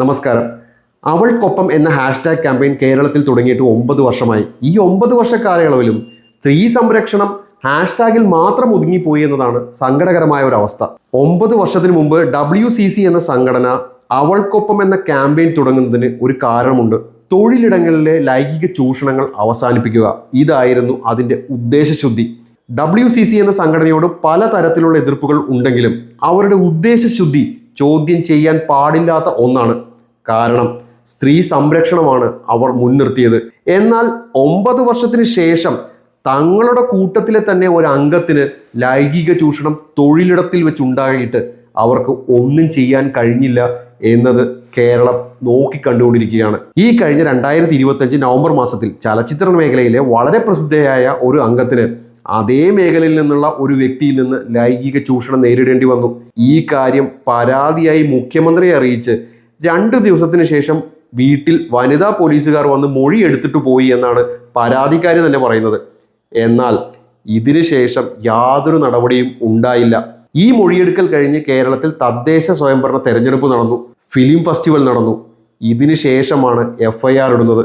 നമസ്കാരം. അവൾക്കൊപ്പം എന്ന hashtag campaign കേരളത്തിൽ തുടങ്ങിയിട്ട് 9 വർഷമായി. ഈ 9 വർഷ കാലയളവിലും സ്ത്രീ സംരക്ഷണം ഹാഷ്ടാഗിൽ മാത്രം ഒതുങ്ങിപ്പോയി എന്നതാണ് സങ്കടകരമായ ഒരു അവസ്ഥ. 9 വർഷത്തിന് മുമ്പ് WCC എന്ന സംഘടന അവൾക്കൊപ്പം എന്ന ക്യാമ്പയിൻ തുടങ്ങുന്നതിന് ഒരു കാരണമുണ്ട്. തൊഴിലിടങ്ങളിലെ ലൈംഗിക ചൂഷണങ്ങൾ അവസാനിപ്പിക്കുക. ഇതായിരുന്നു അതിൻ്റെ ഉദ്ദേശശുദ്ധി. WCC എന്ന സംഘടനയോട് പലതരത്തിലുള്ള എതിർപ്പുകൾ ഉണ്ടെങ്കിലും അവരുടെ ഉദ്ദേശശുദ്ധി ചോദ്യം ചെയ്യാൻ പാടില്ലാത്ത ഒന്നാണ്. കാരണം സ്ത്രീ സംരക്ഷണമാണ് അവർ മുൻനിർത്തിയത്. എന്നാൽ 9 വർഷത്തിന് ശേഷം തങ്ങളുടെ കൂട്ടത്തിലെ തന്നെ ഒരു അംഗത്തിന് ലൈംഗിക ചൂഷണം തൊഴിലിടത്തിൽ വെച്ചുണ്ടായിട്ട് അവർക്ക് ഒന്നും ചെയ്യാൻ കഴിഞ്ഞില്ല എന്നത് കേരളം നോക്കിക്കണ്ടുകൊണ്ടിരിക്കുകയാണ്. ഈ കഴിഞ്ഞ 2025 നവംബർ മാസത്തിൽ ചലച്ചിത്ര മേഖലയിലെ വളരെ പ്രസിദ്ധയായ ഒരു അംഗത്തിന് അതേ മേഖലയിൽ നിന്നുള്ള ഒരു വ്യക്തിയിൽ നിന്ന് ലൈംഗിക ചൂഷണം നേരിടേണ്ടി വന്നു. ഈ കാര്യം പരാതിയായി മുഖ്യമന്ത്രിയെ അറിയിച്ച് 2 ദിവസത്തിന് ശേഷം വീട്ടിൽ വനിതാ പോലീസുകാർ വന്ന് മൊഴി എടുത്തിട്ട് പോയി എന്നാണ് പരാതിക്കാരി തന്നെ പറയുന്നത്. എന്നാൽ ഇതിനു ശേഷം യാതൊരു നടപടിയും ഉണ്ടായില്ല. ഈ മൊഴിയെടുക്കൽ കഴിഞ്ഞ് കേരളത്തിൽ തദ്ദേശ സ്വയംഭരണ തെരഞ്ഞെടുപ്പ് നടന്നു, ഫിലിം ഫെസ്റ്റിവൽ നടന്നു. ഇതിനു ശേഷമാണ് FIR ഇടുന്നത്.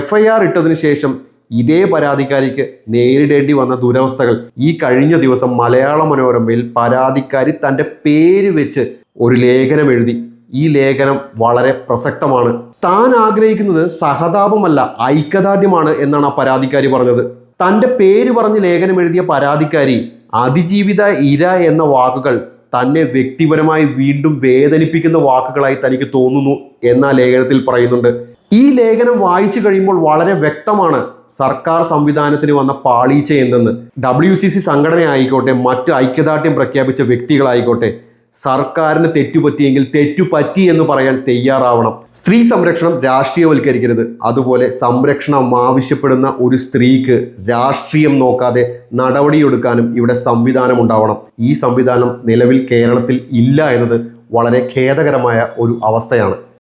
FIR ഇട്ടതിന് ശേഷം ഇതേ പരാതിക്കാരിക്ക് നേരിടേണ്ടി വന്ന ദുരവസ്ഥകൾ ഈ കഴിഞ്ഞ ദിവസം മലയാള മനോരമയിൽ പരാതിക്കാരി തൻ്റെ പേര് വെച്ച് ഒരു ലേഖനം എഴുതി. ഈ ലേഖനം വളരെ പ്രസക്തമാണ്. താൻ ആഗ്രഹിക്കുന്നത് സഹതാപമല്ല, ഐക്യദാർഢ്യമാണ് എന്നാണ് ആ പരാതിക്കാരി പറഞ്ഞത്. തൻ്റെ പേര് പറഞ്ഞ് ലേഖനം എഴുതിയ പരാതിക്കാരി അതിജീവിത ഇര എന്ന വാക്കുകൾ തന്നെ വ്യക്തിപരമായി വീണ്ടും വേദനിപ്പിക്കുന്ന വാക്കുകളായി തനിക്ക് തോന്നുന്നു എന്ന ലേഖനത്തിൽ പറയുന്നുണ്ട്. ഈ ലേഖനം വായിച്ചു കഴിയുമ്പോൾ വളരെ വ്യക്തമാണ് സർക്കാർ സംവിധാനത്തിന് വന്ന പാളീച്ച എന്തെന്ന്. WCC സംഘടന ആയിക്കോട്ടെ, മറ്റ് ഐക്യദാർഢ്യം പ്രഖ്യാപിച്ച വ്യക്തികളായിക്കോട്ടെ, സർക്കാരിന് തെറ്റുപറ്റിയെങ്കിൽ തെറ്റുപറ്റി എന്ന് പറയാൻ തയ്യാറാവണം. സ്ത്രീ സംരക്ഷണം രാഷ്ട്രീയവൽക്കരിക്കരുത്. അതുപോലെ സംരക്ഷണം ആവശ്യപ്പെടുന്ന ഒരു സ്ത്രീക്ക് രാഷ്ട്രീയം നോക്കാതെ നടപടിയെടുക്കാനും ഇവിടെ സംവിധാനം ഉണ്ടാവണം. ഈ സംവിധാനം നിലവിൽ കേരളത്തിൽ ഇല്ല എന്നത് വളരെ ഖേദകരമായ ഒരു അവസ്ഥയാണ്.